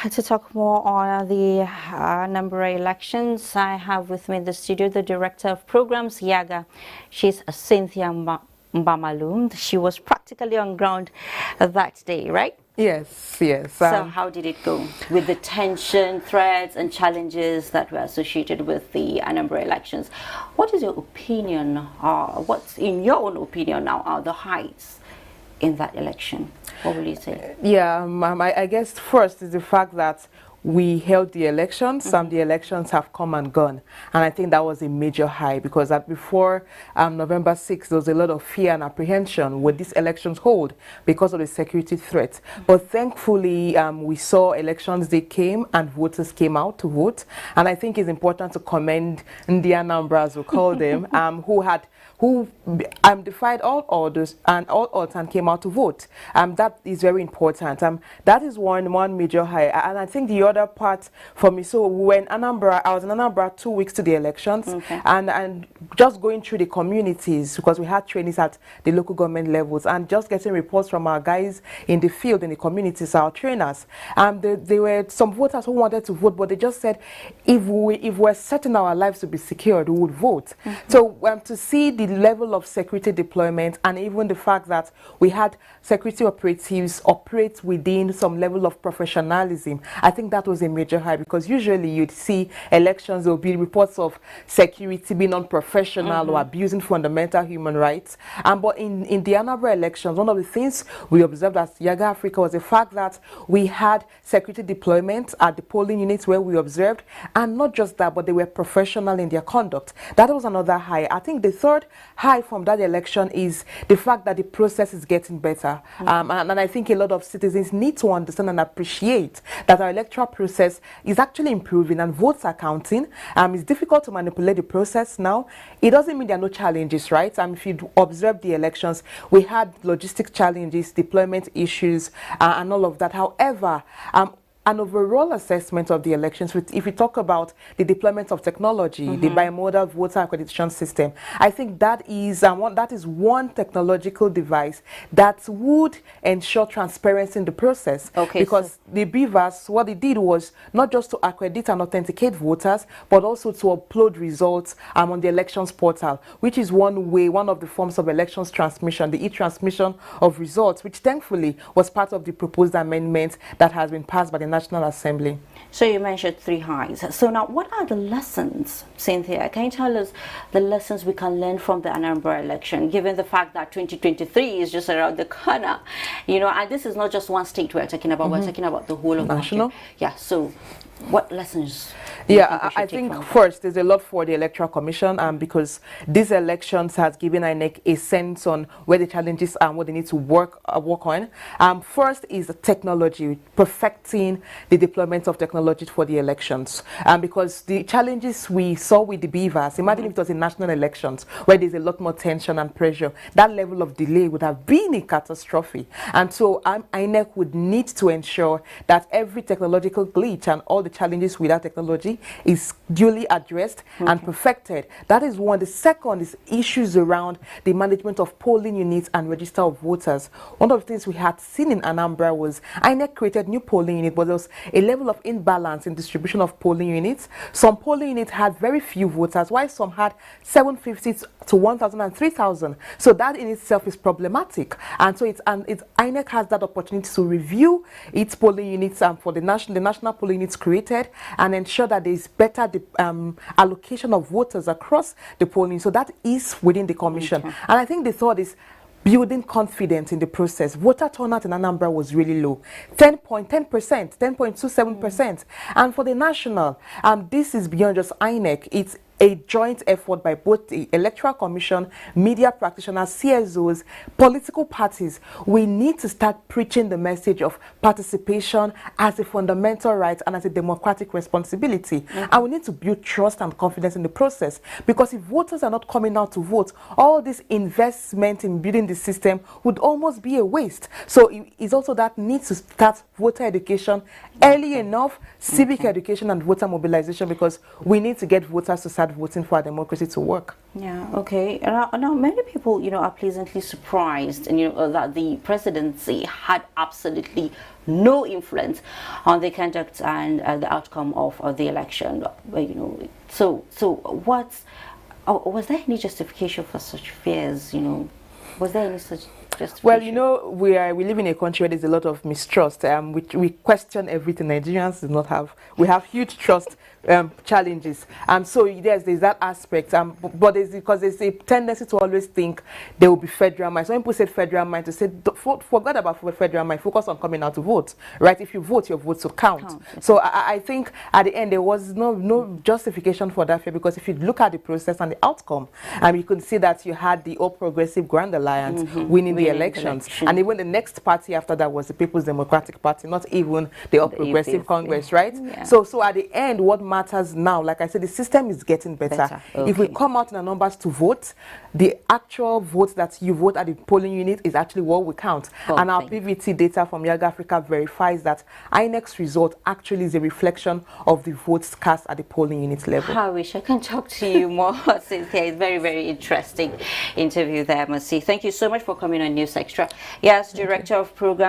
to talk more on the Anambra elections, I have with me in the studio the Director of Programs, Yaga. She's Cynthia Mbamalu. She was practically on ground that day, right? Yes, yes. So how did it go with the tension, threats and challenges that were associated with the Anambra elections? What is your opinion, what's in your own opinion now are the highs in that election? What will you say? Yeah, I guess first is the fact that we held the elections. The elections have come and gone, and I think that was a major high because before November 6th, there was a lot of fear and apprehension. Would these elections hold because of the security threat? But thankfully, we saw elections. They came and voters came out to vote, and I think it's important to commend the Anambra, as we call them, who defied all orders and all odds and came out to vote. That is very important. That is one major high, and I think the other part for me. So when Anambra, I was in Anambra 2 weeks to the elections, and just going through the communities because we had trainings at the local government levels, and just getting reports from our guys in the field in the communities, our trainers. There were some voters who wanted to vote, but they just said, if we're certain our lives to be secured, we would vote. So to see the level of security deployment and even the fact that we had security operatives operate within some level of professionalism, I think that was a major high because usually you'd see elections, there will be reports of security being unprofessional or abusing fundamental human rights. But in the Anambra elections, one of the things we observed as Yaga Africa was the fact that we had security deployment at the polling units where we observed, and not just that, but they were professional in their conduct. That was another high. I think the third high from that election is the fact that the process is getting better. And I think a lot of citizens need to understand and appreciate that our electoral process is actually improving and votes are counting. It's difficult to manipulate the process now. It doesn't mean there are no challenges, right? If you observe the elections, we had logistic challenges, deployment issues, and all of that. However, an overall assessment of the elections, if we talk about the deployment of technology, the bimodal voter accreditation system, I think that is one technological device that would ensure transparency in the process. Because the BVAS, what it did was not just to accredit and authenticate voters, but also to upload results on the elections portal, which is one of the forms of elections transmission, the e-transmission of results, which thankfully was part of the proposed amendment that has been passed by the National Assembly. So you mentioned three highs. So now what are the lessons, Cynthia? Can you tell us the lessons we can learn from the Anambra election, given the fact that 2023 is just around the corner? And this is not just one state we're talking about, we're talking about the whole of national. Yeah, so what lessons? I think first there's a lot for the Electoral Commission because these elections has given INEC a sense on where the challenges are and what they need to work on. First is technology, perfecting the deployment of technology for the elections. Because the challenges we saw with the BVAS, imagine if it was in national elections where there's a lot more tension and pressure, that level of delay would have been a catastrophe. And so INEC would need to ensure that every technological glitch and all the challenges with that technology is duly addressed and perfected. That is one. The second is issues around the management of polling units and register of voters. One of the things we had seen in Anambra was INEC created new polling units, but there was a level of imbalance in distribution of polling units. Some polling units had very few voters, while some had 750 to 1,000 and 3,000. So that in itself is problematic. And so INEC has that opportunity to review its polling units for the national polling units created and ensure that there is better allocation of voters across the polling. So that is within the commission. And I think the third is building confidence in the process. Voter turnout in Anambra was really low, 10%, 10.27%. And for the national, this is beyond just INEC. It's a joint effort by both the Electoral Commission, media practitioners, CSOs, political parties. We need to start preaching the message of participation as a fundamental right and as a democratic responsibility. And we need to build trust and confidence in the process, because if voters are not coming out to vote, all this investment in building the system would almost be a waste. So it's also that need to start voter education early enough, civic education and voter mobilization, because we need to get voters to start start voting for our democracy to work. Yeah, okay. Now many people, are pleasantly surprised, and that the presidency had absolutely no influence on the conduct and the outcome of the election. So was there any justification for such fears? Was there any such justification? Well, we live in a country where there's a lot of mistrust. We question everything. Nigerians do not have. We have huge trust challenges, so there's that aspect. But because there's a tendency to always think there will be federal mind. So when people say federal mind, to say forget about federal mind. Focus on coming out to vote. Right? If you vote, your votes will count. So I think at the end there was no justification for that fear, because if you look at the process and the outcome, you can see that you had the All Progressive Grand Alliance winning the elections, and even the next party after that was the People's Democratic Party, not even the All Progressive Congress, right? Yeah. So at the end, what matters now, like I said, the system is getting better. Okay. If we come out in the numbers to vote, the actual votes that you vote at the polling unit is actually what we count. And our PVT data from Yaga Africa verifies that INEC's result actually is a reflection of the votes cast at the polling unit level. I wish I can talk to you more, Cynthia. It's very, very interesting interview there, Mercy. Thank you so much for coming on News Extra. Yes, Director of Programs